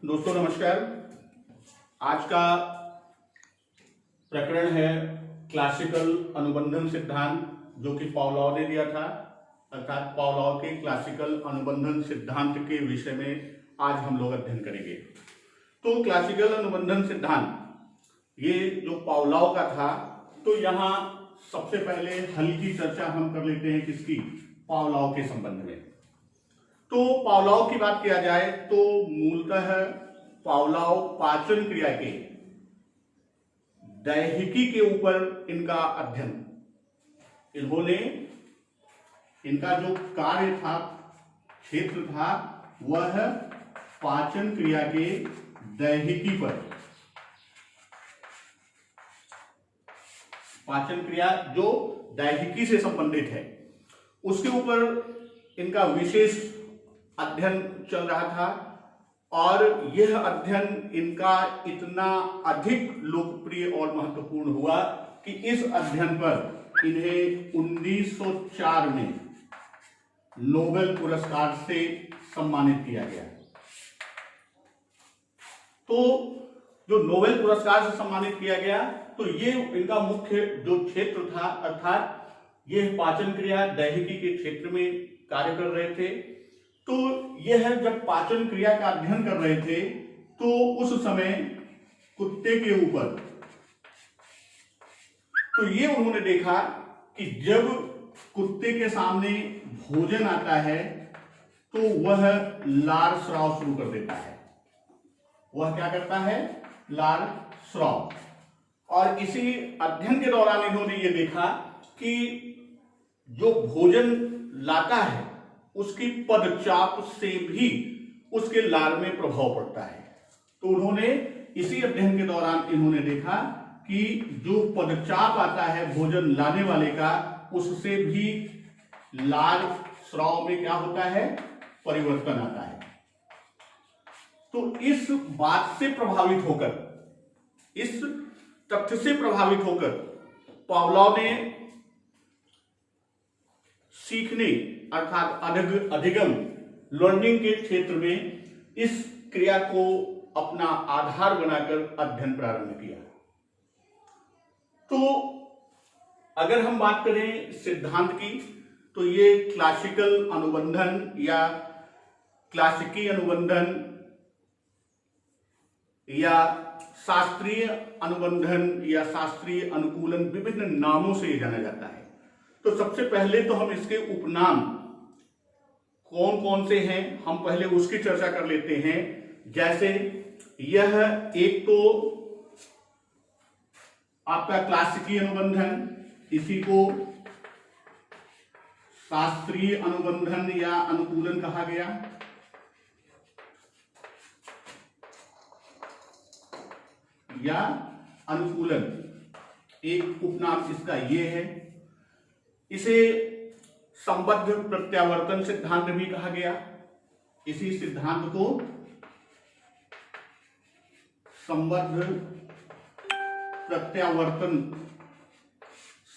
दोस्तों नमस्कार। आज का प्रकरण है क्लासिकल अनुबंधन सिद्धांत, जो कि पावलोव ने दिया था। अर्थात पावलोव के क्लासिकल अनुबंधन सिद्धांत के विषय में आज हम लोग अध्ययन करेंगे। तो क्लासिकल अनुबंधन सिद्धांत ये जो पावलोव का था, तो यहाँ सबसे पहले हल्की चर्चा हम कर लेते हैं किसकी, पावलोव के संबंध में। तो पावलोव की बात किया जाए तो मूलतः पावलोव पाचन क्रिया के दैहिकी के ऊपर इनका अध्ययन, इन्होंने इनका जो कार्य था, क्षेत्र था, वह पाचन क्रिया के दैहिकी पर, पाचन क्रिया जो दैहिकी से संबंधित है उसके ऊपर इनका विशेष अध्ययन चल रहा था। और यह अध्ययन इनका इतना अधिक लोकप्रिय और महत्वपूर्ण हुआ कि इस अध्ययन पर इन्हें 1904 में नोबेल पुरस्कार से सम्मानित किया गया। तो जो नोबेल पुरस्कार से सम्मानित किया गया, तो ये इनका मुख्य जो क्षेत्र था, अर्थात यह पाचन क्रिया दैहिकी के क्षेत्र में कार्य कर रहे थे। तो यह जब पाचन क्रिया का अध्ययन कर रहे थे, तो उस समय कुत्ते के ऊपर, तो ये उन्होंने देखा कि जब कुत्ते के सामने भोजन आता है तो वह लार स्राव शुरू कर देता है। वह क्या करता है? लार स्राव। और इसी अध्ययन के दौरान इन्होंने ये देखा कि जो भोजन लाता है उसकी पदचाप से भी उसके लार में प्रभाव पड़ता है। तो उन्होंने इसी अध्ययन के दौरान इन्होंने देखा कि जो पदचाप आता है भोजन लाने वाले का, उससे भी लार स्राव में क्या होता है? परिवर्तन आता है। तो इस बात से प्रभावित होकर, इस तथ्य से प्रभावित होकर पावलोव ने सीखने अर्थात अधिगम लर्निंग के क्षेत्र में इस क्रिया को अपना आधार बनाकर अध्ययन प्रारंभ किया। तो अगर हम बात करें सिद्धांत की, तो ये क्लासिकल अनुबंधन या क्लासिकी अनुबंधन या शास्त्रीय अनुबंधन या शास्त्रीय अनुकूलन, विभिन्न नामों से जाना जाता है। तो सबसे पहले तो हम इसके उपनाम कौन कौन से हैं, हम पहले उसकी चर्चा कर लेते हैं। जैसे यह एक तो आपका क्लासिकी अनुबंधन, इसी को शास्त्रीय अनुबंधन या अनुकूलन कहा गया। या अनुकूलन, एक उपनाम इसका ये है। इसे संबद्ध प्रत्यावर्तन सिद्धांत भी कहा गया। इसी सिद्धांत को संबद्ध प्रत्यावर्तन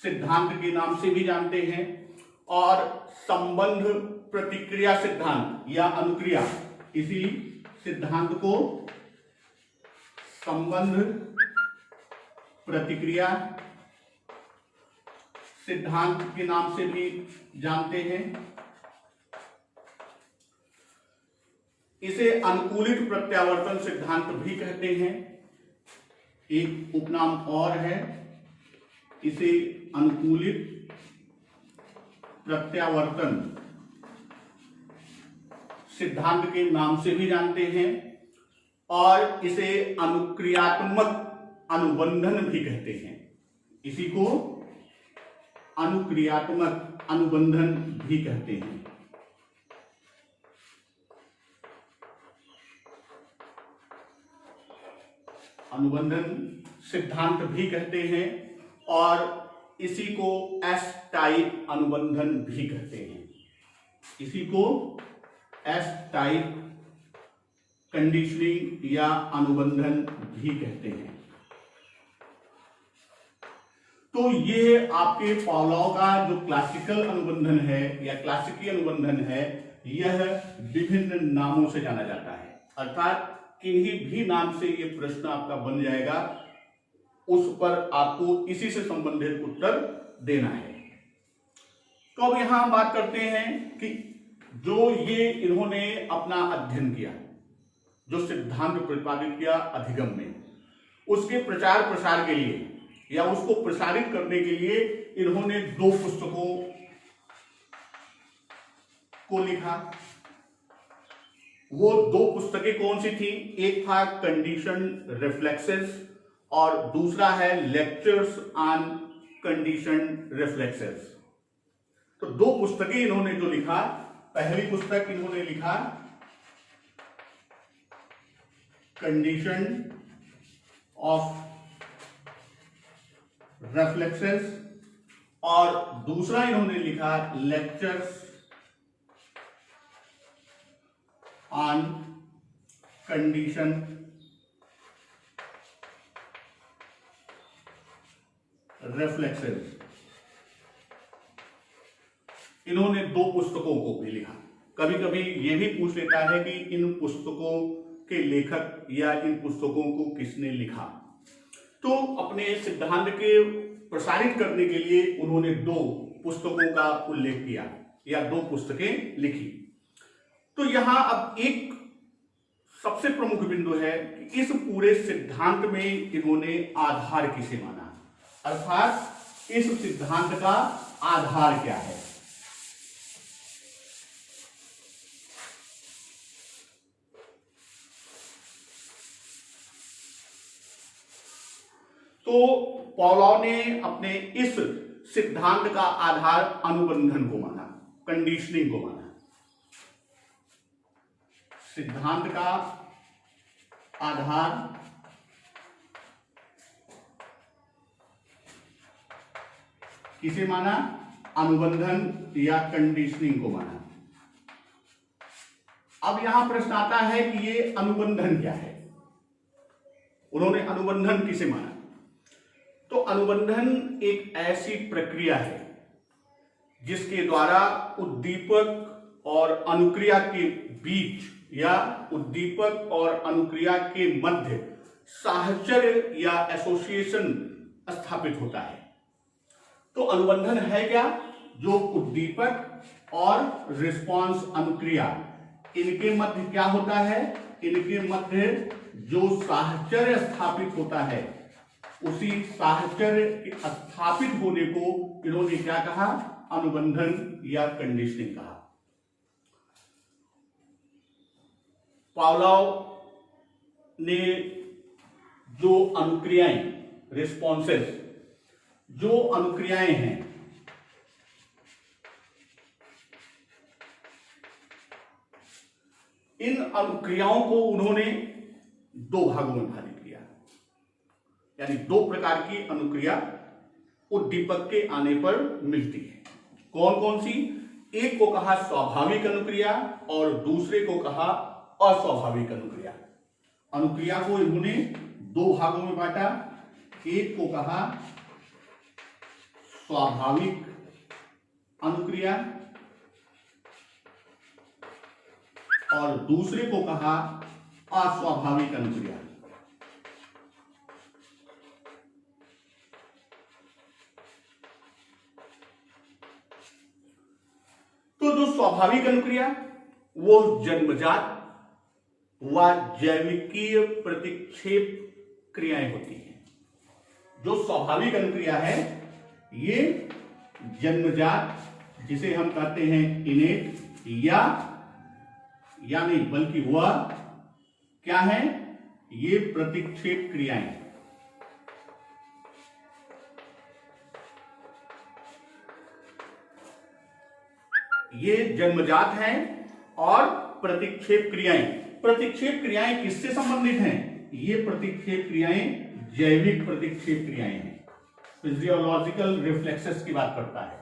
सिद्धांत के नाम से भी जानते हैं। और संबंध प्रतिक्रिया सिद्धांत या अनुक्रिया, इसी सिद्धांत को संबंध प्रतिक्रिया सिद्धांत के नाम से भी जानते हैं। इसे अनुकूलित प्रत्यावर्तन सिद्धांत भी कहते हैं। एक उपनाम और है, इसे अनुकूलित प्रत्यावर्तन सिद्धांत के नाम से भी जानते हैं। और इसे अनुक्रियात्मक अनुबंधन भी कहते हैं। इसी को अनुक्रियात्मक अनुबंधन भी कहते हैं। अनुबंधन सिद्धांत भी कहते हैं। और इसी को एस टाइप अनुबंधन भी कहते हैं। इसी को एस टाइप कंडीशनिंग या अनुबंधन भी कहते हैं। तो ये आपके पावलोव का जो क्लासिकल अनुबंधन है या क्लासिकी अनुबंधन है, यह विभिन्न नामों से जाना जाता है। अर्थात किन्हीं भी नाम से ये प्रश्न आपका बन जाएगा, उस पर आपको इसी से संबंधित उत्तर देना है। तो अब यहां हम बात करते हैं कि जो ये इन्होंने अपना अध्ययन किया, जो सिद्धांत प्रतिपादित किया अधिगम में, उसके प्रचार प्रसार के लिए या उसको प्रसारित करने के लिए इन्होंने 2 पुस्तकों को लिखा। वो 2 पुस्तकें कौन सी थी? एक था कंडीशन रिफ्लेक्सेस और दूसरा है लेक्चर्स ऑन कंडीशन रिफ्लेक्सेस। तो 2 पुस्तकें इन्होंने जो लिखा, पहली पुस्तक इन्होंने लिखा कंडीशन ऑफ रिफ्लेक्सेस और दूसरा इन्होंने लिखा लेक्चर्स ऑन कंडीशन रिफ्लेक्सेस। इन्होंने 2 पुस्तकों को भी लिखा। कभी कभी यह भी पूछ लेता है कि इन पुस्तकों के लेखक या इन पुस्तकों को किसने लिखा। तो अपने सिद्धांत के प्रसारित करने के लिए उन्होंने 2 पुस्तकों का उल्लेख किया या 2 पुस्तकें लिखी। तो यहां अब एक सबसे प्रमुख बिंदु है कि इस पूरे सिद्धांत में इन्होंने आधार किसे माना, अर्थात इस सिद्धांत का आधार क्या है। तो पॉलाव ने अपने इस सिद्धांत का आधार अनुबंधन को माना, कंडीशनिंग को माना। सिद्धांत का आधार किसे माना? अनुबंधन या कंडीशनिंग को माना। अब यहां प्रश्न आता है कि ये अनुबंधन क्या है। उन्होंने अनुबंधन किसे माना? तो अनुबंधन एक ऐसी प्रक्रिया है जिसके द्वारा उद्दीपक और अनुक्रिया के बीच या उद्दीपक और अनुक्रिया के मध्य साहचर्य या एसोसिएशन स्थापित होता है। तो अनुबंधन है क्या? जो उद्दीपक और रिस्पांस अनुक्रिया, इनके मध्य क्या होता है? इनके मध्य जो साहचर्य स्थापित होता है, उसी साहचर्य स्थापित होने को इन्होंने क्या कहा? अनुबंधन या कंडीशनिंग कहा। पावलोव ने जो अनुक्रियाएं, रिस्पॉन्सेस, जो अनुक्रियाएं हैं, इन अनुक्रियाओं को उन्होंने 2 भागों में विभाजित किया। यानी 2 प्रकार की अनुक्रिया उद्दीपक के आने पर मिलती है। कौन कौन सी? एक को कहा स्वाभाविक अनुक्रिया और दूसरे को कहा अस्वाभाविक अनुक्रिया। अनुक्रिया को इन्होंने 2 भागों में बांटा। एक को कहा स्वाभाविक अनुक्रिया और दूसरे को कहा अस्वाभाविक अनुक्रिया। तो जो स्वाभाविक अनुक्रिया वो जन्मजात व जैविकीय प्रतिक्षेप क्रियाएं होती हैं। जो स्वाभाविक अनुक्रिया है ये जन्मजात, जिसे हम कहते हैं इनेट, या नहीं बल्कि वह क्या है? ये प्रतिक्षेप क्रियाएं। ये जन्मजात हैं और प्रतिक्षेप क्रियाएं। प्रतिक्षेप क्रियाएं किससे संबंधित हैं? ये प्रतिक्षेप क्रियाएं जैविक प्रतिक्षेप क्रियाएं हैं, फिजियोलॉजिकल रिफ्लेक्सेस की बात करता है।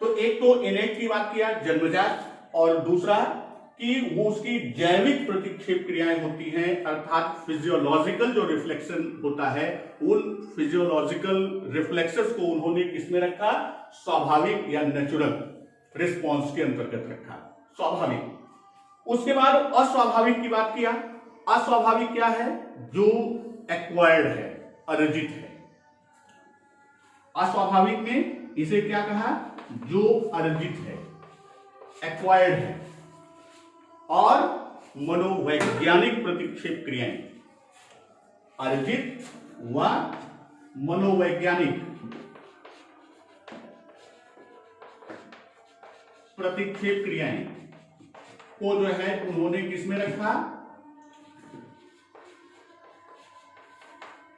तो एक तो इनेट की बात किया, जन्मजात, और दूसरा कि वो उसकी जैविक प्रतिक्षेप क्रियाएं होती हैं, अर्थात फिजियोलॉजिकल जो रिफ्लेक्शन होता है, उन फिजियोलॉजिकल रिफ्लेक्सेस को उन्होंने किसमें रखा? स्वाभाविक या नेचुरल रिस्पॉन्स के अंतर्गत रखा, स्वाभाविक। उसके बाद अस्वाभाविक की बात किया। अस्वाभाविक क्या है? जो एक्वायर्ड है, अर्जित है। अस्वाभाविक में इसे क्या कहा? जो अर्जित है, एक्वायर्ड है। और मनोवैज्ञानिक प्रतिक्षेप क्रियाएं, अर्जित व मनोवैज्ञानिक प्रतिक्षेप क्रियाएं को जो है उन्होंने किसमें रखा?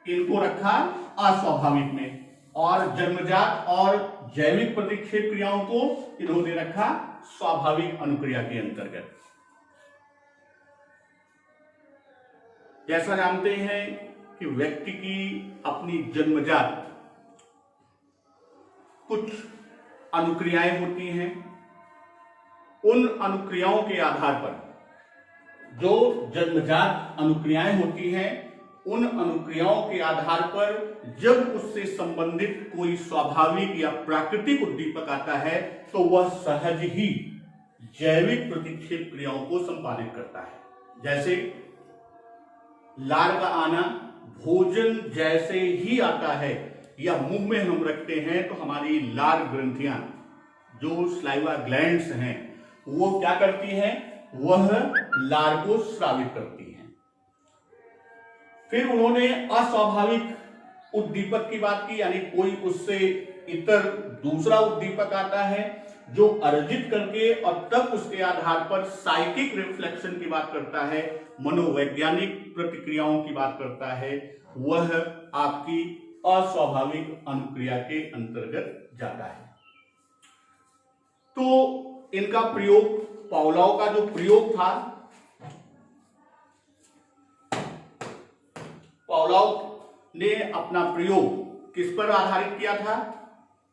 इनको रखा अस्वाभाविक में, और जन्मजात और जैविक प्रतिक्षेप क्रियाओं को इन्होंने रखा स्वाभाविक अनुक्रिया के अंतर्गत। जैसा जानते हैं कि व्यक्ति की अपनी जन्मजात कुछ अनुक्रियाएं होती हैं, उन अनुक्रियाओं के आधार पर, जो जन्मजात अनुक्रियाएं होती हैं, उन अनुक्रियाओं के आधार पर जब उससे संबंधित कोई स्वाभाविक या प्राकृतिक उद्दीपक आता है तो वह सहज ही जैविक प्रतिक्षेप क्रियाओं को संपादित करता है। जैसे लार का आना भोजन जैसे ही आता है या मुंह में हम रखते हैं तो हमारी लार ग्रंथियां, जो स्लाइवा ग्लैंड्स हैं, वो क्या करती हैं? वह लार को स्रावित करती हैं। फिर उन्होंने अस्वाभाविक उद्दीपक की बात की, यानी कोई उससे इतर दूसरा उद्दीपक आता है जो अर्जित करके और तब उसके आधार पर साइकिक रिफ्लेक्शन की बात करता है, मनोवैज्ञानिक प्रतिक्रियाओं की बात करता है, वह आपकी अस्वाभाविक अनुक्रिया के अंतर्गत जाता है। तो इनका प्रयोग, पावलोव का जो प्रयोग था, पावलोव ने अपना प्रयोग किस पर आधारित किया था?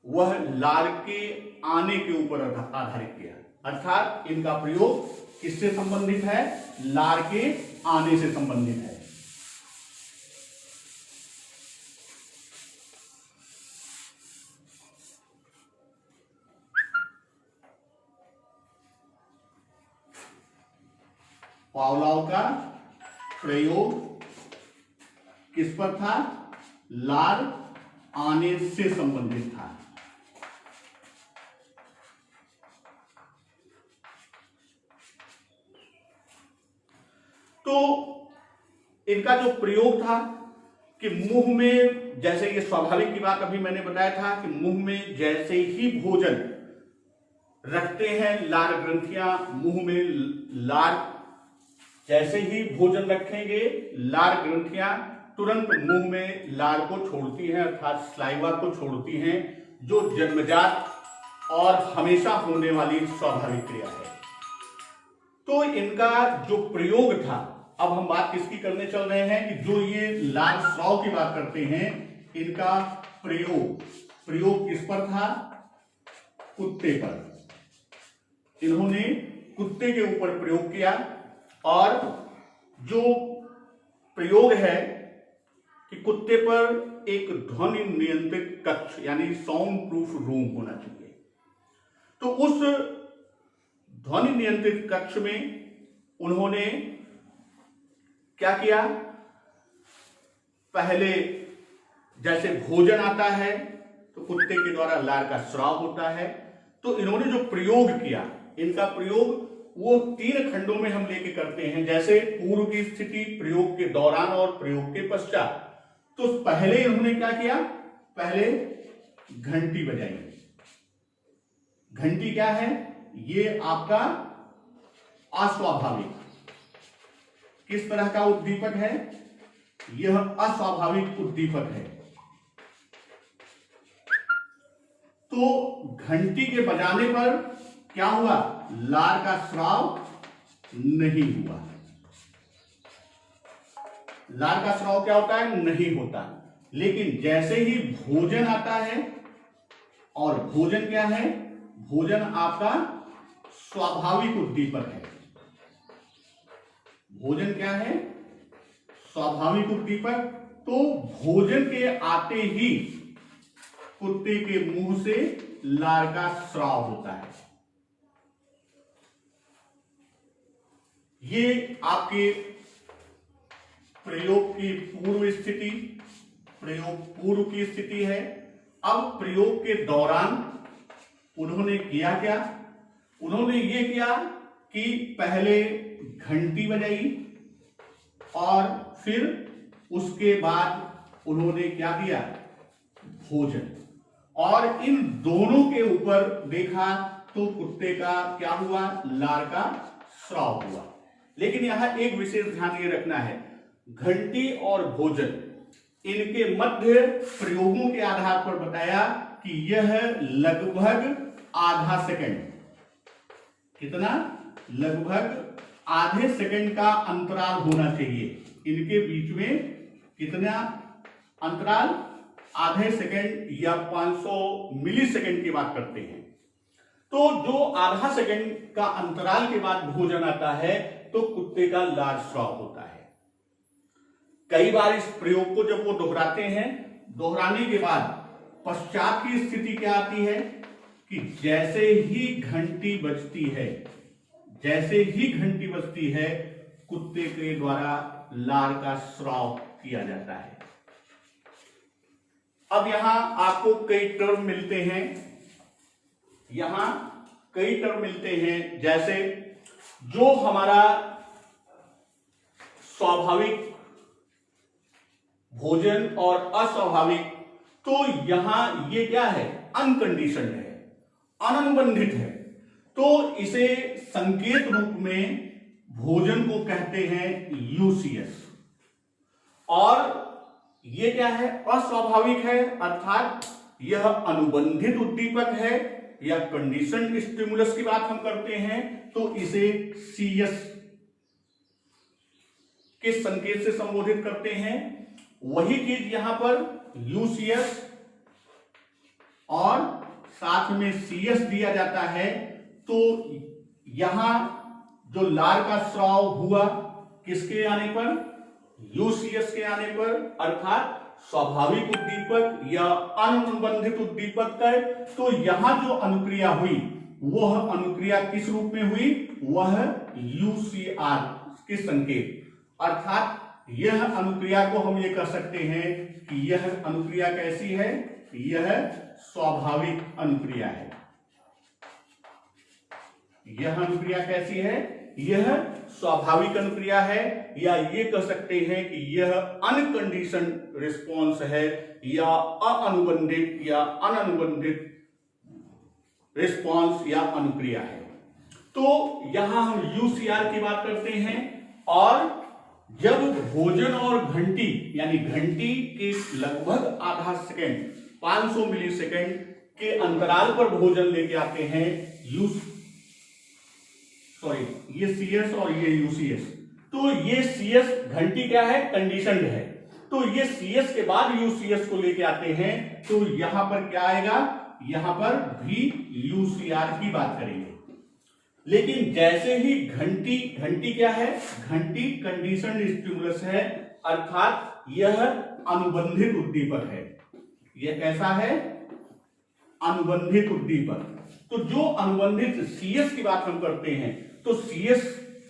वह लार के आने के ऊपर आधारित किया। अर्थात इनका प्रयोग किससे संबंधित है? लार के आने से संबंधित है। पावलोव का प्रयोग किस पर था? लार आने से संबंधित था। तो इनका जो प्रयोग था कि मुंह में, जैसे ये स्वाभाविक की बात अभी मैंने बताया था कि मुंह में जैसे ही भोजन रखते हैं लार ग्रंथियां, मुंह में लार, जैसे ही भोजन रखेंगे लार ग्रंथियां तुरंत मुंह में लार को छोड़ती हैं, अर्थात स्लाइवा को छोड़ती हैं, जो जन्मजात और हमेशा होने वाली स्वाभाविक क्रिया है। तो इनका जो प्रयोग था, अब हम बात किसकी करने चल रहे हैं कि जो ये लार स्राव की बात करते हैं, इनका प्रयोग किस पर था? कुत्ते पर। इन्होंने कुत्ते के ऊपर प्रयोग किया, और जो प्रयोग है कि कुत्ते पर एक ध्वनि नियंत्रित कक्ष यानी साउंड प्रूफ रूम होना चाहिए। तो उस ध्वनि नियंत्रित कक्ष में उन्होंने क्या किया? पहले जैसे भोजन आता है तो कुत्ते के द्वारा लार का स्राव होता है, तो इन्होंने जो प्रयोग किया, इनका प्रयोग वो 3 खंडों में हम लेके करते हैं। जैसे पूर्व की स्थिति, प्रयोग के दौरान और प्रयोग के पश्चात। तो पहले इन्होंने क्या किया? पहले घंटी बजाई। घंटी क्या है? ये आपका अस्वाभाविक, किस तरह का उद्दीपक है? यह अस्वाभाविक उद्दीपक है। तो घंटी के बजाने पर क्या हुआ? लार का स्राव नहीं हुआ। लार का स्राव क्या होता है? नहीं होता। लेकिन जैसे ही भोजन आता है, और भोजन क्या है? भोजन आपका स्वाभाविक उद्दीपक है। भोजन क्या है? स्वाभाविक उद्दीपक। तो भोजन के आते ही कुत्ते के मुंह से लार का स्राव होता है। ये आपके प्रयोग की पूर्व स्थिति, प्रयोग पूर्व की स्थिति है। अब प्रयोग के दौरान उन्होंने किया क्या? उन्होंने ये किया कि पहले घंटी बजाई और फिर उसके बाद उन्होंने क्या किया? भोजन। और इन दोनों के ऊपर देखा तो कुत्ते का क्या हुआ? लार का स्राव हुआ। लेकिन यहां एक विशेष ध्यान ये रखना है, घंटी और भोजन इनके मध्य प्रयोगों के आधार पर बताया कि यह लगभग आधा सेकंड, कितना? लगभग आधे सेकंड का अंतराल होना चाहिए इनके बीच में। कितना अंतराल? आधे सेकंड या 500 मिली सेकंड की बात करते हैं। तो जो आधा सेकंड का अंतराल के बाद भोजन आता है तो कुत्ते का लार स्राव होता है। कई बार इस प्रयोग को जब वो दोहराते हैं, दोहराने के बाद पश्चात की स्थिति क्या आती है कि जैसे ही घंटी बजती है, जैसे ही घंटी बजती है, कुत्ते के द्वारा लार का स्राव किया जाता है। अब यहां आपको कई टर्म मिलते हैं, यहां कई टर्म मिलते हैं, जैसे जो हमारा स्वाभाविक भोजन और अस्वाभाविक, तो यहां ये क्या है? अनकंडीशनड है, अननुबंधित है। तो इसे संकेत रूप में भोजन को कहते हैं यूसीएस। और ये क्या है? अस्वाभाविक है, अर्थात यह अनुबंधित उद्दीपक है या कंडीशनड स्टिमुलस की बात हम करते हैं तो इसे सीएस के संकेत से संबोधित करते हैं। वही चीज यहां पर यूसीएस और साथ में सीएस दिया जाता है। तो यहां जो लार का स्राव हुआ किसके आने पर? यूसीएस के आने पर, अर्थात स्वाभाविक उद्दीपक या अनुबंधित उद्दीपक का। तो यहां जो अनुक्रिया हुई वह अनुक्रिया किस रूप में हुई? वह यूसीआर के संकेत, अर्थात यह अनुक्रिया को हम ये कह सकते हैं कि यह अनुक्रिया कैसी है? यह स्वाभाविक अनुक्रिया है। यह अनुक्रिया कैसी है? यह स्वाभाविक अनुक्रिया है, या ये कह सकते हैं कि यह अनकंडीशनड रिस्पॉन्स है या अनुबंधित या अननुबंधित रिस्पॉन्स या अनुक्रिया है। तो यहां हम यूसीआर की बात करते हैं। और जब भोजन और घंटी, यानी घंटी के लगभग आधा सेकंड 500 मिली सेकंड के अंतराल पर भोजन लेके आते हैं, ये सीएस और ये यूसीएस। तो ये सीएस घंटी क्या है? कंडीशनड है। तो ये सीएस के बाद यूसीएस को लेके आते हैं, तो यहां पर क्या आएगा? यहां पर भी यूसीआर की बात करेंगे। लेकिन जैसे ही घंटी क्या है? घंटी कंडीशनड स्टिमुलस है, अर्थात यह अनुबंधित उद्दीपक है। यह कैसा है? अनुबंधित उद्दीपक। तो जो अनुबंधित सीएस की बात हम करते हैं, तो सीएस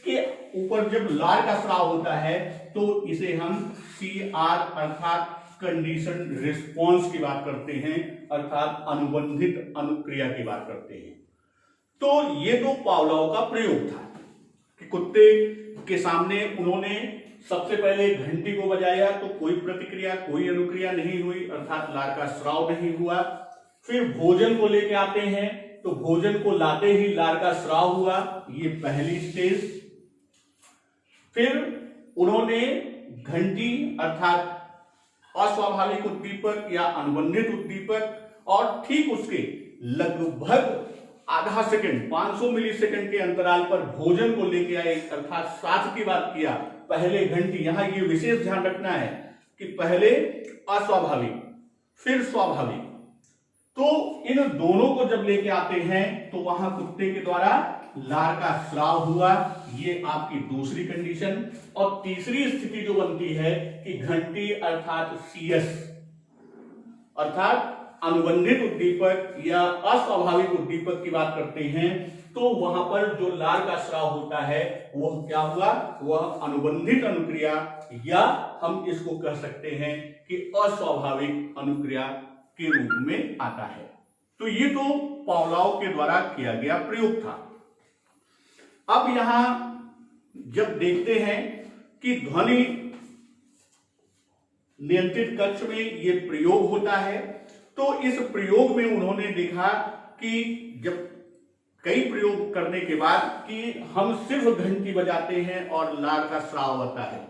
के ऊपर जब लार का स्राव होता है तो इसे हम सीआर अर्थात कंडीशन रिस्पॉन्स की बात करते हैं, अर्थात अनुबंधित अनुक्रिया की बात करते हैं। तो ये तो पावलोव का प्रयोग था कि कुत्ते के सामने उन्होंने सबसे पहले घंटी को बजाया तो कोई प्रतिक्रिया, कोई अनुक्रिया नहीं हुई, अर्थात लार का स्राव नहीं हुआ। फिर भोजन को लेके आते हैं तो भोजन को लाते ही लार का स्राव हुआ, ये पहली स्टेज। फिर उन्होंने घंटी अर्थात अस्वाभाविक उद्दीपक या अनुबंधित उद्दीपक और ठीक उसके लगभग आधा सेकंड 500 मिली सेकंड के अंतराल पर भोजन को लेके आए, अर्थात साथ की बात किया। पहले घंटी, यहां ये विशेष ध्यान रखना है कि पहले अस्वाभाविक फिर स्वाभाविक। तो इन दोनों को जब लेके आते हैं तो वहां कुत्ते के द्वारा लार का स्राव हुआ, ये आपकी दूसरी कंडीशन। और तीसरी स्थिति जो बनती है कि घंटी अर्थात सीएस अर्थात अनुबंधित उद्दीपक या अस्वाभाविक उद्दीपक की बात करते हैं, तो वहां पर जो लार का स्राव होता है वह क्या हुआ? वह अनुबंधित अनुक्रिया या हम इसको कह सकते हैं कि अस्वाभाविक अनुक्रिया के रूप में आता है। तो ये तो पावलोव के द्वारा किया गया प्रयोग था। अब यहां जब देखते हैं कि ध्वनि नियंत्रित कक्ष में ये प्रयोग होता है, तो इस प्रयोग में उन्होंने देखा कि जब कई प्रयोग करने के बाद कि हम सिर्फ घंटी बजाते हैं और लार का स्राव होता है,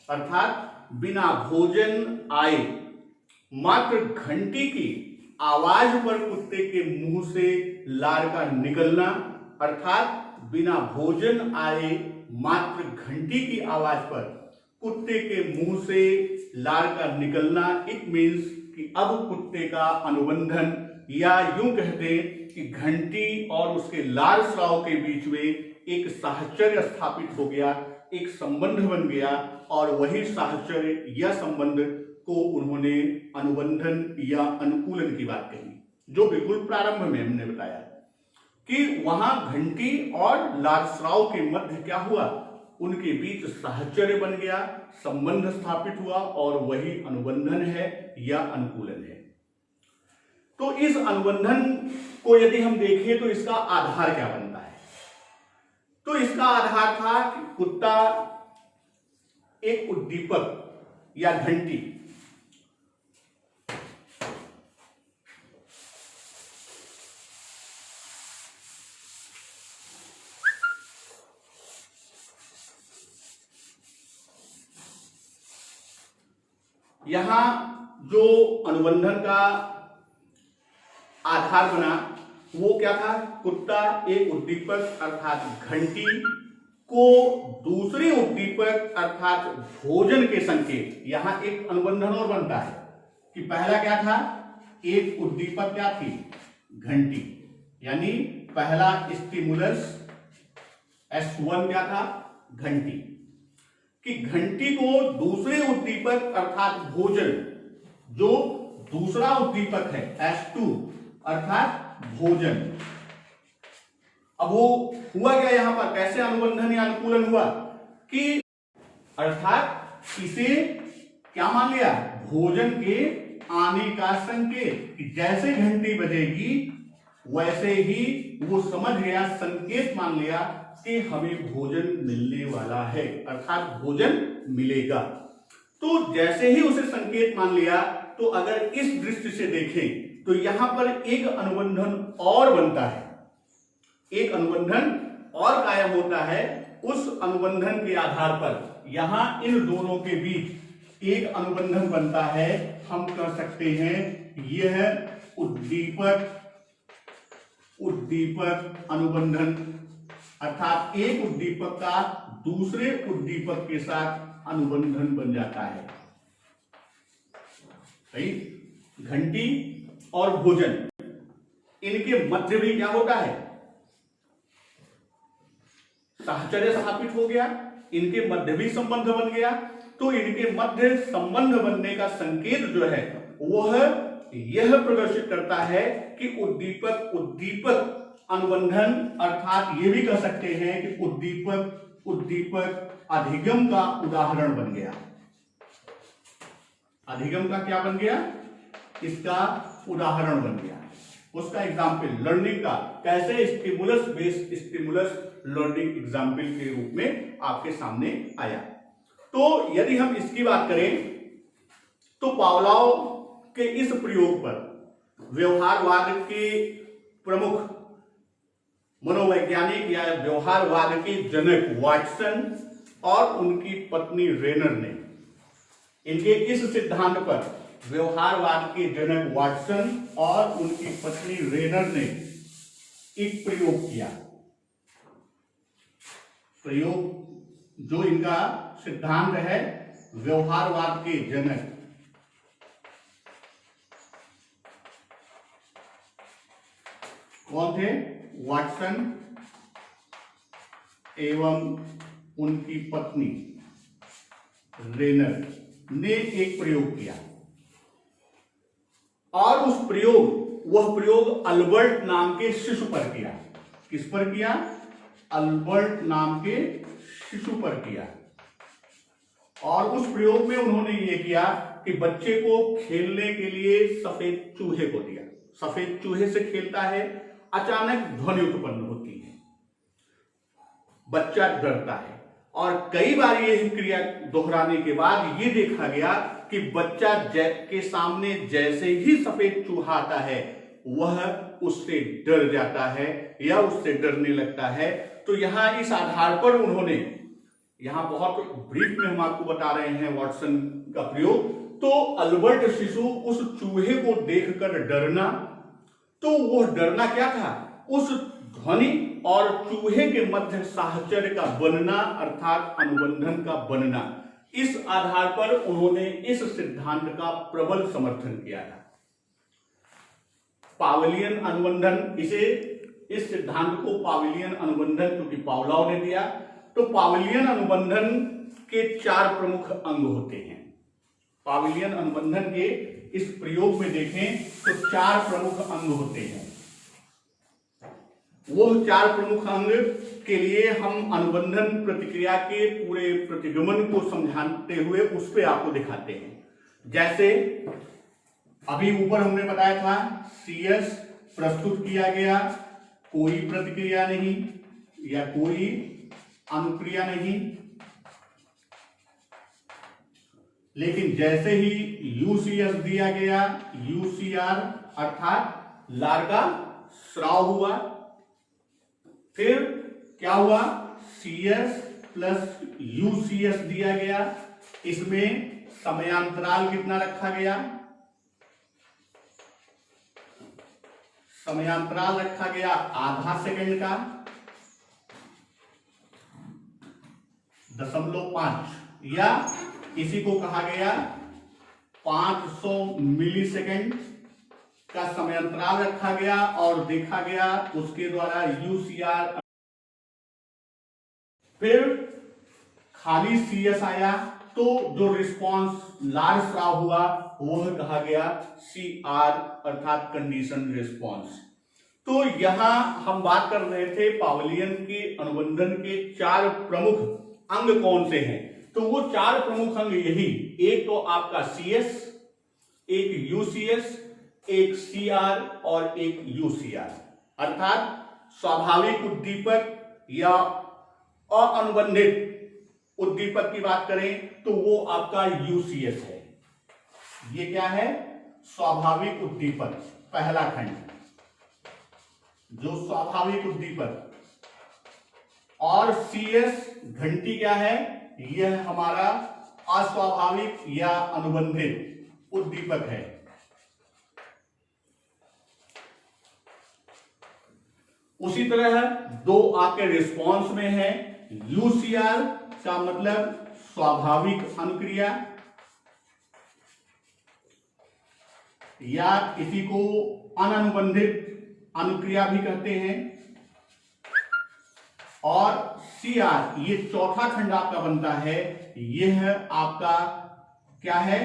अर्थात बिना भोजन आए मात्र घंटी की आवाज पर कुत्ते के मुंह से लार का निकलना, अर्थात बिना भोजन आए मात्र घंटी की आवाज पर कुत्ते के मुंह से लार का निकलना, इट मीन्स कि अब कुत्ते का अनुबंधन, या यूं कहते कि घंटी और उसके लार स्राव के बीच में एक साहचर्य स्थापित हो गया, एक संबंध बन गया, और वही साहचर्य या संबंध को उन्होंने अनुबंधन या अनुकूलन की बात कही, जो बिल्कुल प्रारंभ में हमने बताया कि वहां घंटी और लार स्राव के मध्य क्या हुआ, उनके बीच साहचर्य बन गया, संबंध स्थापित हुआ, और वही अनुबंधन है या अनुकूलन है। तो इस अनुबंधन को यदि हम देखें तो इसका आधार क्या बनता है? तो इसका आधार था कि कुत्ता एक उद्दीपक या घंटी यहां जो अनुबंधन का आधार बना वो क्या था? कुत्ता एक उद्दीपक अर्थात घंटी को दूसरे उद्दीपक अर्थात भोजन के संकेत, यहां एक अनुबंधन और बनता है कि पहला क्या था? एक उद्दीपक क्या थी? घंटी, यानी पहला स्टिमुलस S1 क्या था? घंटी, कि घंटी को दूसरे उद्दीपक अर्थात भोजन, जो दूसरा उद्दीपक है S2 अर्थात भोजन। अब वो हुआ क्या यहां पर? कैसे अनुबंधन या अनुकूलन हुआ कि अर्थात इसे क्या मान लिया? भोजन के आने का संकेत, कि जैसे घंटी बजेगी वैसे ही वो समझ गया, संकेत मान लिया कि हमें भोजन मिलने वाला है, अर्थात भोजन मिलेगा। तो जैसे ही उसे संकेत मान लिया, तो अगर इस दृष्टि से देखें तो यहां पर एक अनुबंधन और बनता है, एक अनुबंधन और कायम होता है। उस अनुबंधन के आधार पर यहां इन दोनों के बीच एक अनुबंधन बनता है, हम कह सकते हैं यह उद्दीपक उद्दीपक अनुबंधन, अर्थात एक उद्दीपक का दूसरे उद्दीपक के साथ अनुबंधन बन जाता है। सही? घंटी और भोजन, इनके मध्य भी क्या होता है? साहचर्य स्थापित हो गया, इनके मध्य भी संबंध बन गया। तो इनके मध्य संबंध बनने का संकेत जो है वह यह प्रदर्शित करता है कि उद्दीपक उद्दीपक अनुबंधन, अर्थात ये भी कह सकते हैं कि उद्दीपक उद्दीपक अधिगम का उदाहरण बन गया। अधिगम का क्या बन गया? इसका उदाहरण बन गया, उसका एग्जाम्पल, लर्निंग का, कैसे stimulus based stimulus learning example के रूप में आपके सामने आया। तो यदि हम इसकी बात करें तो पावलोव के इस प्रयोग पर व्यवहारवाद के प्रमुख मनोवैज्ञानिक या व्यवहारवाद के जनक वाटसन और उनकी पत्नी रेनर ने, इनके इस सिद्धांत पर व्यवहारवाद के जनक वाटसन और उनकी पत्नी रेनर ने एक प्रयोग किया। प्रयोग जो इनका सिद्धांत है व्यवहारवाद के जनक, कौन थे? वाटसन एवं उनकी पत्नी रेनर ने एक प्रयोग किया, और उस वह प्रयोग अल्बर्ट नाम के शिशु पर किया। किस पर किया? अल्बर्ट नाम के शिशु पर किया। और उस प्रयोग में उन्होंने ये किया कि बच्चे को खेलने के लिए सफेद चूहे को दिया। सफेद चूहे से खेलता है, अचानक ध्वनि उत्पन्न होती है, बच्चा डरता है और कई बार यह क्रिया दोहराने के बाद ये देखा गया कि बच्चा के सामने जैसे ही सफेद चूहा आता है वह उससे डर जाता है या उससे डरने लगता है। तो यहां इस आधार पर उन्होंने, यहां बहुत ब्रीफ में हम आपको बता रहे हैं वाटसन का प्रयोग। तो अल्बर्ट शिशु उस चूहे को देखकर डरना, तो वह डरना क्या था, उस ध्वनि और चूहे के मध्य साहचर्य का बनना अर्थात अनुबंधन का बनना। इस आधार पर उन्होंने इस सिद्धांत का प्रबल समर्थन किया था। पावलियन अनुबंधन, इस सिद्धांत को पावलियन अनुबंधन क्योंकि पावलोव ने दिया। तो पावलियन अनुबंधन के 4 प्रमुख अंग होते हैं। पावलियन अनुबंधन के इस प्रयोग में देखें तो 4 प्रमुख अंग होते हैं। वो 4 प्रमुख अंग के लिए हम अनुबंधन प्रतिक्रिया के पूरे प्रतिगमन को समझाते हुए उस पर आपको दिखाते हैं। जैसे अभी ऊपर हमने बताया था, CS प्रस्तुत किया गया, कोई प्रतिक्रिया नहीं या कोई अनुक्रिया नहीं, लेकिन जैसे ही UCS दिया गया, UCR अर्थात लार का स्राव हुआ, फिर क्या हुआ, CS प्लस UCS दिया गया, इसमें समयांतराल कितना रखा गया, समयांतराल रखा गया आधा सेकंड का, 0.5 या इसी को कहा गया 500 मिलीसेकंड का समयांतराल रखा गया और देखा गया उसके द्वारा UCR। फिर खाली CS आया तो जो रिस्पांस लार स्राव हुआ वह कहा गया CR अर्थात कंडीशन रिस्पांस। तो यहां हम बात कर रहे थे पावलियन के अनुबंधन के 4 प्रमुख अंग कौन से हैं। तो वो 4 प्रमुख अंग यही, एक तो आपका CS, एक UCS, एक CR और एक UCR अर्थात स्वाभाविक उद्दीपक या अअनुबंधित उद्दीपक की बात करें तो वो आपका UCS है। ये क्या है, स्वाभाविक उद्दीपक, पहला खंड जो स्वाभाविक उद्दीपक। और CS घंटी क्या है, यह हमारा अस्वाभाविक या अनुबंधित उद्दीपक है। उसी तरह 2 आपके रिस्पांस में है, UCR का मतलब स्वाभाविक अनुक्रिया या इसी को अननुबंधित अनुक्रिया भी कहते हैं, और CR ये चौथा खंड आपका बनता है, यह आपका क्या है,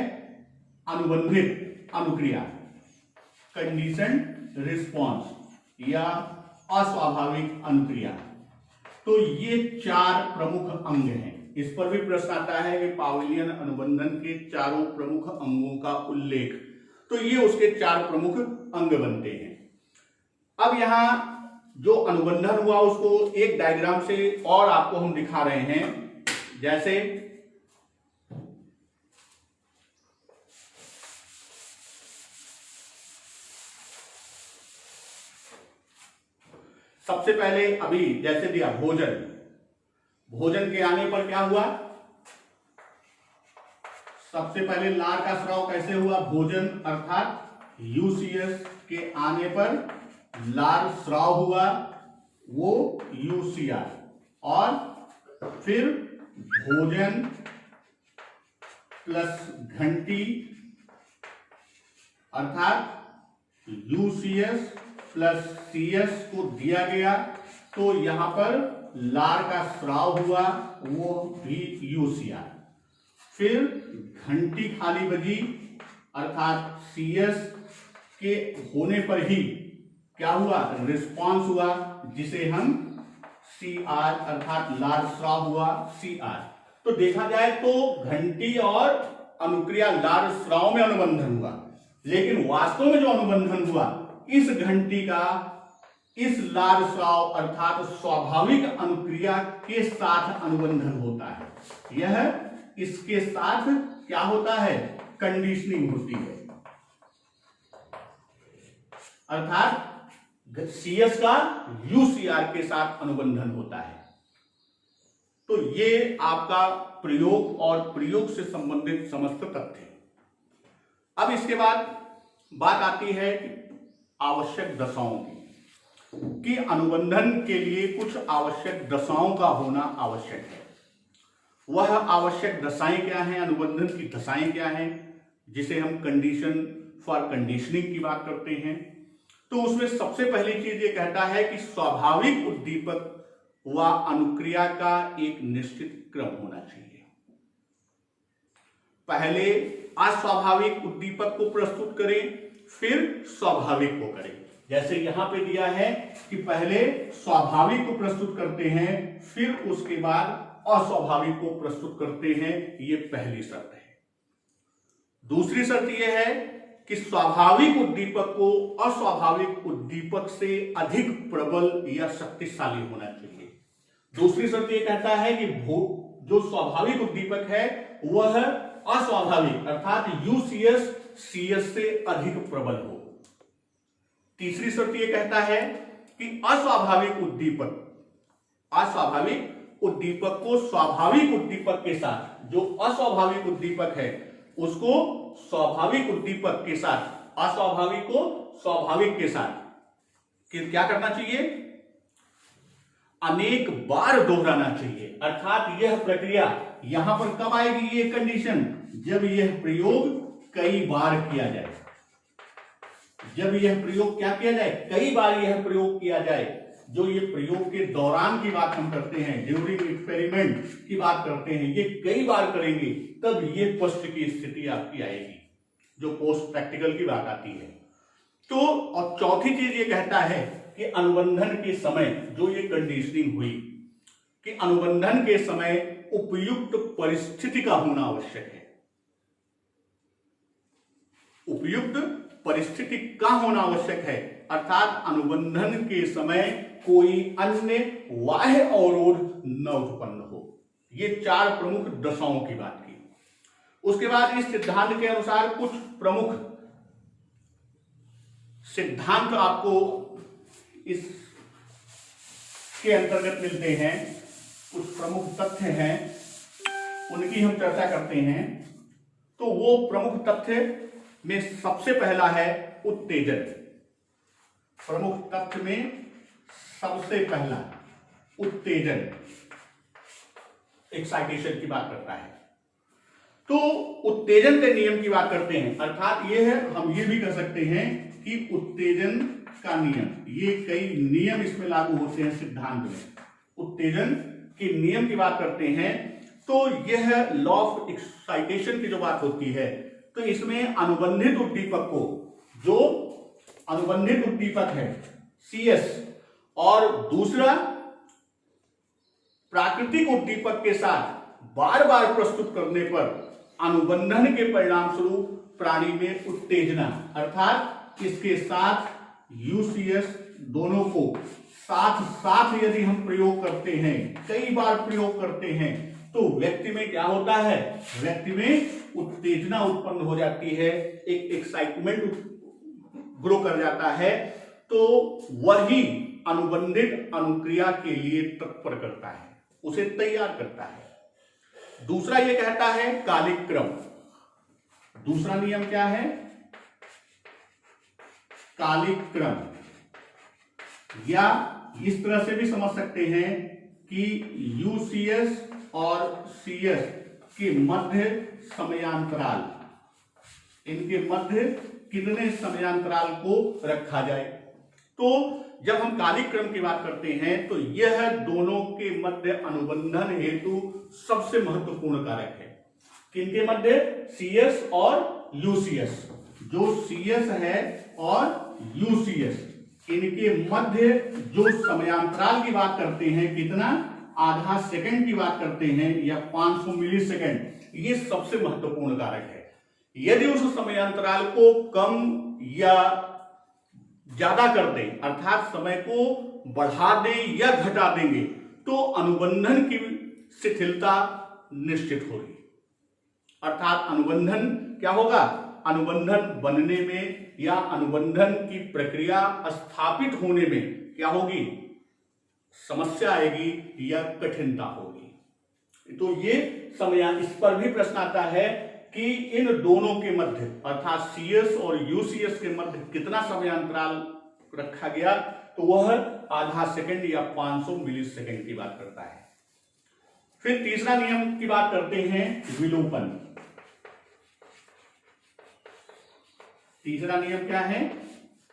अनुबंधित अनुक्रिया, कंडीशन रिस्पांस या अस्वाभाविक अनुक्रिया। तो ये 4 प्रमुख अंग हैं। इस पर भी प्रश्न आता है कि पावलियन अनुबंधन के 4 प्रमुख अंगों का उल्लेख, तो ये उसके 4 प्रमुख अंग बनते हैं। अब यहां जो अनुबंधन हुआ उसको एक डायग्राम से और आपको हम दिखा रहे हैं। जैसे सबसे पहले अभी जैसे दिया भोजन, भोजन के आने पर क्या हुआ, सबसे पहले लार का स्राव कैसे हुआ, भोजन अर्थात UCS के आने पर लार स्राव हुआ, वो UCR, और फिर भोजन प्लस घंटी अर्थात UCS प्लस CS को दिया गया, तो यहां पर लार का स्राव हुआ, वो भी UCR। फिर घंटी खाली बजी अर्थात CS के होने पर ही क्या हुआ, रिस्पांस हुआ, जिसे हम CR अर्थात लार स्राव हुआ CR। तो देखा जाए तो घंटी और अनुक्रिया लार स्राव में अनुबंधन हुआ, लेकिन वास्तव में जो अनुबंधन हुआ इस घंटी का इस लार स्राव अर्थात स्वाभाविक अनुक्रिया के साथ अनुबंधन होता है। यह इसके साथ क्या होता है, कंडीशनिंग होती है, अर्थात CS का UCR के साथ अनुबंधन होता है। तो ये आपका प्रयोग और प्रयोग से संबंधित समस्त तथ्य। अब इसके बाद बात आती है आवश्यक दशाओं की, कि अनुबंधन के लिए कुछ आवश्यक दशाओं का होना आवश्यक है। वह आवश्यक दशाएं क्या हैं, अनुबंधन की दशाएं क्या हैं, जिसे हम कंडीशन फॉर कंडीशनिंग की बात करते हैं। तो उसमें सबसे पहली चीज ये कहता है कि स्वाभाविक उद्दीपक व अनुक्रिया का एक निश्चित क्रम होना चाहिए। पहले अस्वाभाविक उद्दीपक को प्रस्तुत करें, फिर स्वाभाविक को करें। जैसे यहां पे दिया है कि पहले स्वाभाविक को प्रस्तुत करते हैं, फिर उसके बाद अस्वाभाविक को प्रस्तुत करते हैं। ये पहली शर्त है। दूसरी शर्त यह है कि स्वाभाविक उद्दीपक को अस्वाभाविक उद्दीपक से अधिक प्रबल या शक्तिशाली होना चाहिए। दूसरी शर्त यह कहता है कि जो स्वाभाविक उद्दीपक है वह अस्वाभाविक अर्थात UCS CS से अधिक प्रबल हो। तीसरी शर्त यह कहता है कि अस्वाभाविक उद्दीपक को स्वाभाविक उद्दीपक के साथ, जो अस्वाभाविक उद्दीपक है उसको स्वाभाविक उद्दीपक के साथ, अस्वाभाविक को स्वाभाविक के साथ क्या करना चाहिए, अनेक बार दोहराना चाहिए। अर्थात यह प्रक्रिया यहां पर कब आएगी, ये कंडीशन, जब यह प्रयोग कई बार किया जाए। जब यह प्रयोग क्या किया जाए, कई बार यह प्रयोग किया जाए। जो ये प्रयोग के दौरान की बात हम करते हैं, ड्यूरिंग एक्सपेरिमेंट की बात करते हैं, ये कई बार करेंगे तब ये पस्ट की स्थिति आपकी आएगी, जो पोस्ट प्रैक्टिकल की बात आती है। तो और चौथी चीज ये कहता है कि अनुबंधन के समय जो ये कंडीशनिंग हुई कि अनुबंधन के समय उपयुक्त परिस्थिति का होना आवश्यक है। उपयुक्त परिस्थिति का होना आवश्यक है, अर्थात अनुबंधन के समय कोई अन्य बाह्य अवरोध न उत्पन्न हो। ये चार प्रमुख दशाओं की बात की। उसके बाद इस सिद्धांत के अनुसार कुछ प्रमुख सिद्धांत आपको इसके अंतर्गत मिलते हैं, कुछ प्रमुख तथ्य हैं, उनकी हम चर्चा करते हैं। तो वो प्रमुख तथ्य में सबसे पहला है उत्तेजन। प्रमुख तथ्य में सबसे पहला उत्तेजन, एक्साइटेशन की बात करता है। तो उत्तेजन के नियम की बात करते हैं, अर्थात ये है, हम ये भी कह सकते हैं कि उत्तेजन का नियम, ये कई नियम इसमें लागू होते हैं सिद्धांत में। उत्तेजन के नियम की बात करते हैं तो यह लॉ ऑफ एक्साइटेशन की जो बात होती है, तो इसमें अनुबंधित उद्दीपक को, जो अनुबंधित उद्दीपक है CS और दूसरा प्राकृतिक उद्दीपक के साथ बार बार प्रस्तुत करने पर अनुबंधन के परिणाम स्वरूप प्राणी में उत्तेजना, अर्थात इसके साथ UCS दोनों को साथ साथ यदि हम प्रयोग करते हैं, कई बार प्रयोग करते हैं, तो व्यक्ति में क्या होता है, व्यक्ति में उत्तेजना उत्पन्न हो जाती है, एक एक्साइटमेंट ग्रो कर जाता है। तो वही अनुबंधित अनुक्रिया के लिए तत्पर करता है, उसे तैयार करता है। दूसरा ये कहता है कालिक क्रम। दूसरा नियम क्या है, कालिक क्रम, या इस तरह से भी समझ सकते हैं कि UCS और CS के मध्य समयांतराल, इनके मध्य कितने समयांतराल को रखा जाए। तो जब हम कालिक क्रम की बात करते हैं तो यह दोनों के मध्य अनुबंधन हेतु सबसे महत्वपूर्ण कारक है। किनके मध्य, CS और UCS। जो CS है और UCS, इनके मध्य जो समयांतराल की बात करते हैं, कितना, आधा सेकंड की बात करते हैं या 500 मिली सेकंड, ये सबसे महत्वपूर्ण कारक है। यदि उस समयांतराल को कम या ज्यादा कर दें, अर्थात समय को बढ़ा दें या घटा देंगे, तो अनुबंधन की शिथिलता निश्चित होगी। अर्थात अनुबंधन क्या होगा, अनुबंधन बनने में या अनुबंधन की प्रक्रिया स्थापित होने में क्या होगी, समस्या आएगी या कठिनता होगी। तो ये समय, इस पर भी प्रश्न आता है कि इन दोनों के मध्य अर्थात CS और UCS के मध्य कितना समयांतराल रखा गया, तो वह आधा सेकंड या 500 मिली सेकंड की बात करता है। फिर तीसरा नियम की बात करते हैं, विलोपन। तीसरा नियम क्या है,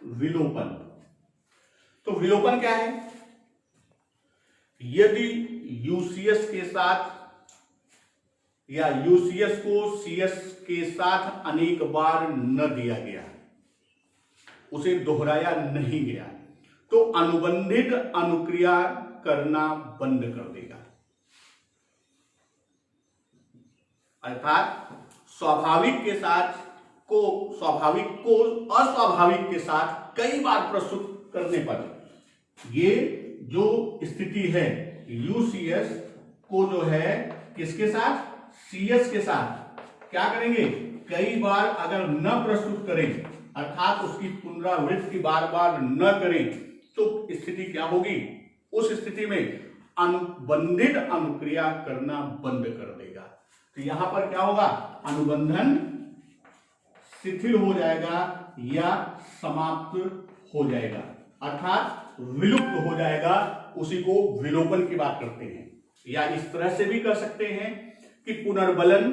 विलोपन। तो विलोपन क्या है, यदि UCS के साथ या UCS को CS के साथ अनेक बार न दिया गया, उसे दोहराया नहीं गया, तो अनुबंधित अनुक्रिया करना बंद कर देगा। अर्थात स्वाभाविक को अस्वाभाविक के साथ कई बार प्रस्तुत करने पर ये जो स्थिति है, UCS को जो है किसके साथ, CS के साथ क्या करेंगे, कई बार अगर न प्रस्तुत करें, अर्थात उसकी पुनरावृत्ति बार बार न करें, तो स्थिति क्या होगी, उस स्थिति में अनुबंधित अनुक्रिया करना बंद कर देगा। तो यहां पर क्या होगा, अनुबंधन शिथिल हो जाएगा या समाप्त हो जाएगा, अर्थात विलुप्त हो जाएगा। उसी को विलोपन की बात करते हैं। या इस तरह से भी कर सकते हैं कि पुनर्बलन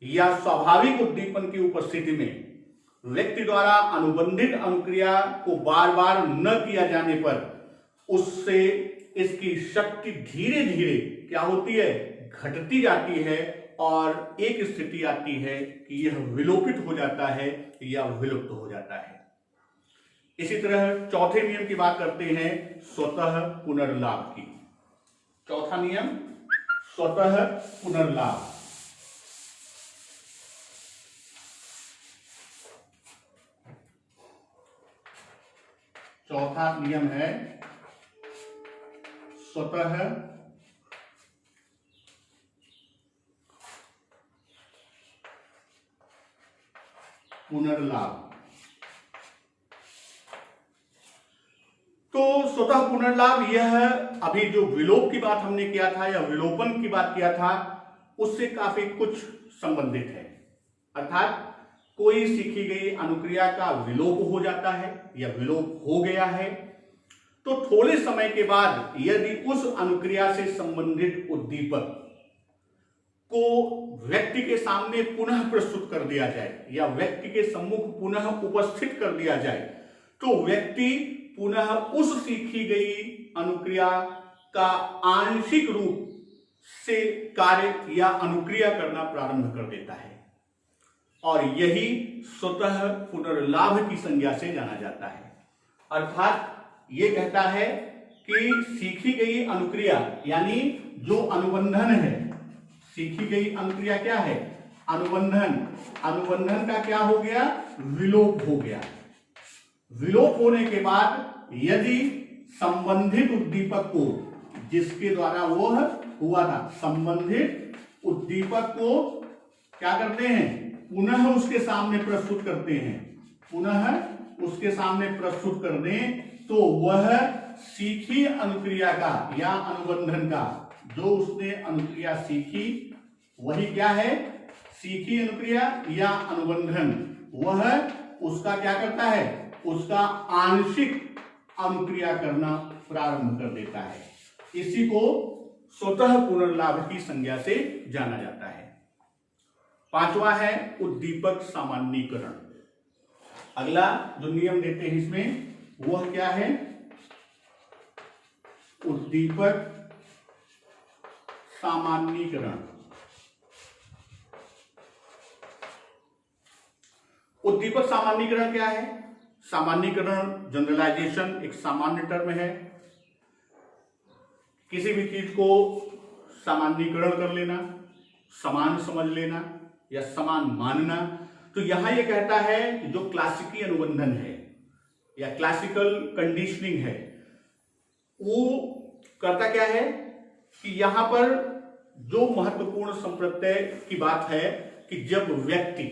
या स्वाभाविक उद्दीपन की उपस्थिति में व्यक्ति द्वारा अनुबंधित अनुक्रिया को बार बार न किया जाने पर उससे इसकी शक्ति धीरे धीरे क्या होती है, घटती जाती है और एक स्थिति आती है कि यह विलोपित हो जाता है या विलुप्त हो जाता है। इसी तरह चौथे नियम की बात करते हैं, स्वतः पुनर्लाभ की। चौथा नियम, स्वतः पुनर्लाभ। चौथा नियम है स्वतः पुनर्लाभ। तो स्वतः पुनर्लाभ, यह अभी जो विलोप की बात हमने किया था या विलोपन की बात किया था, उससे काफी कुछ संबंधित है। अर्थात कोई सीखी गई अनुक्रिया का विलोप हो जाता है या विलोप हो गया है, तो थोड़े समय के बाद यदि उस अनुक्रिया से संबंधित उद्दीपक को व्यक्ति के सामने पुनः प्रस्तुत कर दिया जाए या व्यक्ति के सम्मुख पुनः उपस्थित कर दिया जाए, तो व्यक्ति पुनः उस सीखी गई अनुक्रिया का आंशिक रूप से कार्य या अनुक्रिया करना प्रारंभ कर देता है, और यही स्वतः पुनर्लाभ की संज्ञा से जाना जाता है। अर्थात ये कहता है कि सीखी गई अनुक्रिया यानी जो अनुबंधन है, सीखी गई अनुक्रिया क्या है, अनुबंधन। अनुबंधन का क्या हो गया, विलोप हो गया। विलोप होने के बाद यदि संबंधित उद्दीपक को, जिसके द्वारा वो हुआ था, संबंधित उद्दीपक को क्या करते हैं, पुनः उसके सामने प्रस्तुत करते हैं, पुनः उसके सामने प्रस्तुत कर दें, तो वह सीखी अनुक्रिया का या अनुबंधन का, जो उसने अनुक्रिया सीखी वही क्या है, सीखी अनुक्रिया या अनुबंधन, वह उसका क्या करता है, उसका आंशिक अनुक्रिया करना प्रारंभ कर देता है। इसी को स्वतः पुनर्लाभ की संज्ञा से जाना जाता है। पांचवा है उद्दीपक सामान्यीकरण। अगला जो नियम देते हैं इसमें वह क्या है, उद्दीपक सामान्यीकरण। उद्दीपक सामान्यीकरण क्या है, सामान्यीकरण जनरलाइजेशन एक सामान्य टर्म है किसी भी चीज को सामान्यीकरण कर लेना, समान समझ लेना या समान मानना। तो यहां यह कहता है कि जो क्लासिकी अनुबंधन है या क्लासिकल कंडीशनिंग है, वो करता क्या है कि यहां पर जो महत्वपूर्ण संप्रत्यय की बात है कि जब व्यक्ति,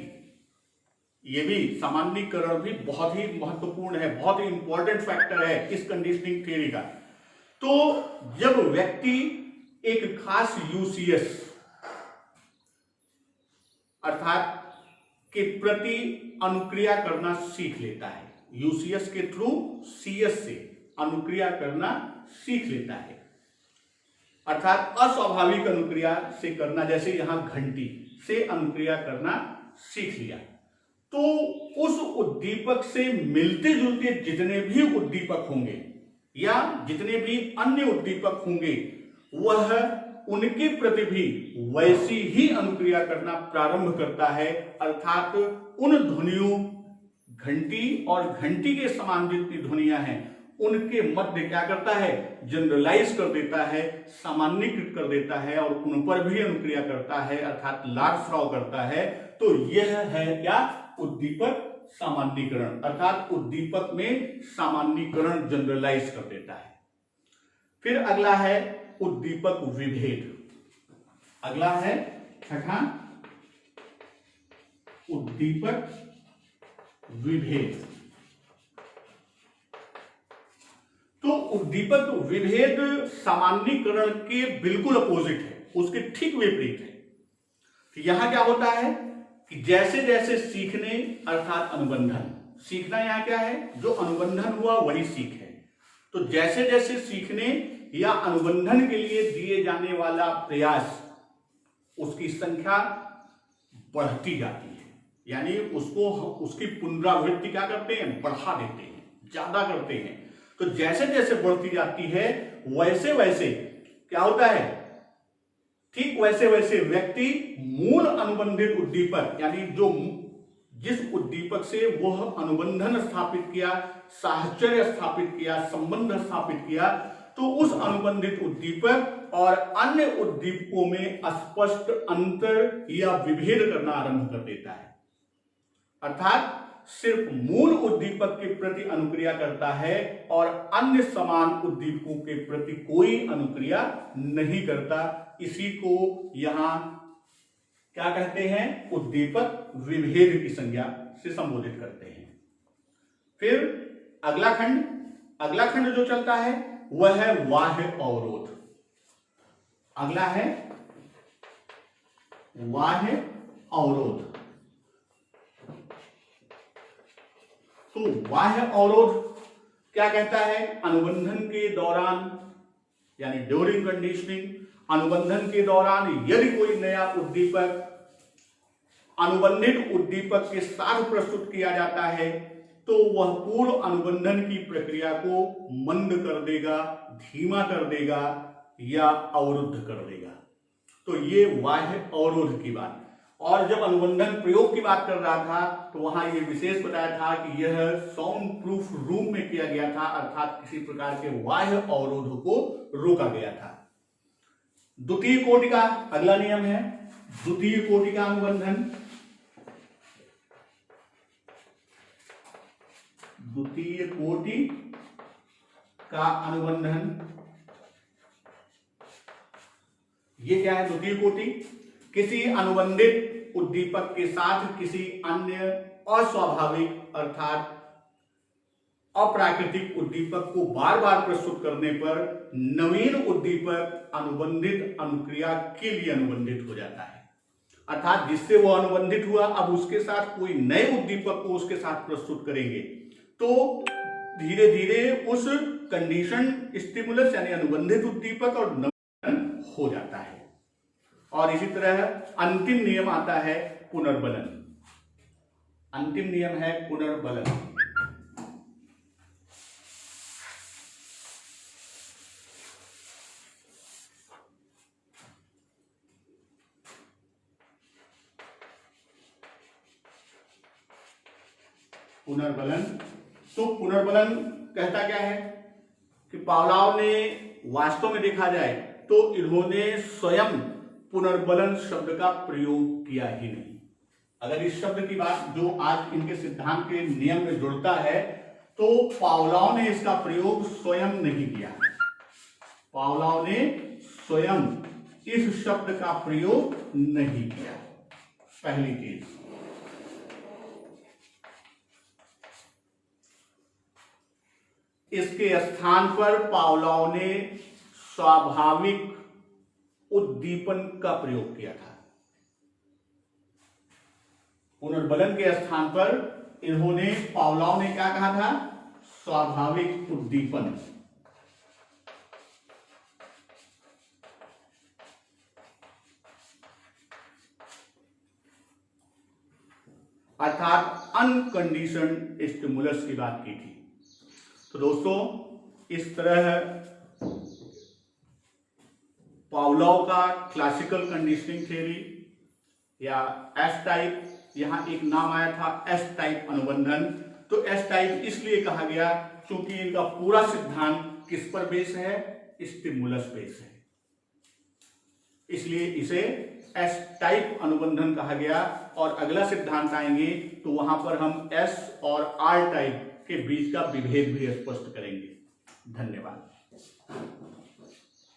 ये भी सामान्यीकरण भी बहुत ही महत्वपूर्ण है, बहुत ही इंपॉर्टेंट फैक्टर है इस कंडीशनिंग थ्योरी का। तो जब व्यक्ति एक खास यूसीएस अर्थात के प्रति अनुक्रिया करना सीख लेता है, यूसीएस के थ्रू सीएस से अनुक्रिया करना सीख लेता है, अर्थात अस्वाभाविक अनुक्रिया से करना, जैसे यहां घंटी से अनुक्रिया करना सीख लिया, तो उस उद्दीपक से मिलते जुलते जितने भी उद्दीपक होंगे या जितने भी अन्य उद्दीपक होंगे, वह उनके प्रति भी वैसी ही अनुक्रिया करना प्रारंभ करता है। अर्थात उन ध्वनियों, घंटी और घंटी के समान जितनी ध्वनियां हैं, उनके मध्य क्या करता है, जनरलाइज कर देता है, सामान्यीकृत कर देता है और उन पर भी अनुक्रिया करता है, अर्थात लार्ज करता है। तो यह है क्या, उद्दीपक सामान्यीकरण, अर्थात उद्दीपक में सामान्यीकरण जनरलाइज कर देता है। फिर अगला है उद्दीपक विभेद। अगला है छठा, उद्दीपक विभेद। तो उद्दीपक विभेद सामान्यीकरण के बिल्कुल अपोजिट है, उसके ठीक विपरीत है। तो यहां क्या होता है कि जैसे जैसे सीखने अर्थात अनुबंधन, सीखना यहां क्या है, जो अनुबंधन हुआ वही सीख है। तो जैसे जैसे सीखने या अनुबंधन के लिए दिए जाने वाला प्रयास, उसकी संख्या बढ़ती जाती है, यानी उसको, उसकी पुनरावृत्ति क्या करते हैं, बढ़ा देते हैं, ज्यादा करते हैं। तो जैसे जैसे बढ़ती जाती है वैसे वैसे क्या होता है, ठीक वैसे वैसे व्यक्ति मूल अनुबंधित उद्दीपक, यानी जो जिस उद्दीपक से वह अनुबंधन स्थापित किया, साहचर्य स्थापित किया, संबंध स्थापित किया, तो उस अनुबंधित उद्दीपक और अन्य उद्दीपकों में स्पष्ट अंतर या विभेद करना आरंभ कर देता है। अर्थात सिर्फ मूल उद्दीपक के प्रति अनुक्रिया करता है और अन्य समान उद्दीपकों के प्रति कोई अनुक्रिया नहीं करता। इसी को यहां क्या कहते हैं, उद्दीपक विभेद की संज्ञा से संबोधित करते हैं। फिर अगला खंड जो चलता है वह है बाह्य अवरोध। अगला है बाह्य अवरोध। तो बाह्य अवरोध क्या कहता है, अनुबंधन के दौरान यानी ड्यूरिंग कंडीशनिंग, अनुबंधन के दौरान यदि कोई नया उद्दीपक अनुबंधित उद्दीपक के साथ प्रस्तुत किया जाता है तो वह पूर्व अनुबंधन की प्रक्रिया को मंद कर देगा, धीमा कर देगा या अवरुद्ध कर देगा। तो ये बाह्य अवरोध की बात। और जब अनुबंधन प्रयोग की बात कर रहा था तो वहां ये विशेष बताया था कि यह साउंड प्रूफ रूम में किया गया था, अर्थात किसी प्रकार के बाह्य अवरोध को रोका गया था। द्वितीय कोटि का अगला नियम है द्वितीय कोटि का अनुबंधन। द्वितीय कोटि का अनुबंधन, ये क्या है, द्वितीय कोटि किसी अनुबंधित उद्दीपक के साथ किसी अन्य अस्वाभाविक अर्थात अप्राकृतिक उद्दीपक को बार बार प्रस्तुत करने पर नवीन उद्दीपक अनुबंधित अनुक्रिया के लिए अनुबंधित हो जाता है। अर्थात जिससे वो अनुबंधित हुआ, अब उसके साथ कोई नए उद्दीपक को उसके साथ प्रस्तुत करेंगे तो धीरे धीरे उस कंडीशन स्टिमुलस यानी अनुबंधित उद्दीपक और नवीन हो जाता है। और इसी तरह अंतिम नियम आता है पुनर्बलन। अंतिम नियम है पुनर्बलन। पुनर्बलन, तो पुनर्बलन कहता क्या है कि पावलोव ने वास्तव में देखा जाए तो इन्होंने स्वयं पुनर्बलन शब्द का प्रयोग किया ही नहीं। अगर इस शब्द की बात जो आज इनके सिद्धांत के नियम में जुड़ता है, तो पावलोव ने इसका प्रयोग स्वयं नहीं किया। पावलोव ने स्वयं इस शब्द का प्रयोग नहीं किया, पहली चीज। इसके स्थान पर पावलोव ने स्वाभाविक उद्दीपन का प्रयोग किया था। पुनर्बलन के स्थान पर इन्होंने, पावलोव ने क्या कहा था? स्वाभाविक उद्दीपन। अर्थात अनकंडीशनड स्टिमुलस की बात की थी। तो दोस्तों, इस तरह पावलोव का क्लासिकल कंडीशनिंग थ्योरी या एस टाइप, यहां एक नाम आया था एस टाइप अनुबंधन। तो एस टाइप इसलिए कहा गया क्योंकि इनका पूरा सिद्धांत किस पर बेस है? स्टिमुलस बेस है, इसलिए इसे एस टाइप अनुबंधन कहा गया। और अगला सिद्धांत आएंगे तो वहां पर हम एस और आर टाइप के बीच का विभेद भी स्पष्ट करेंगे। धन्यवाद।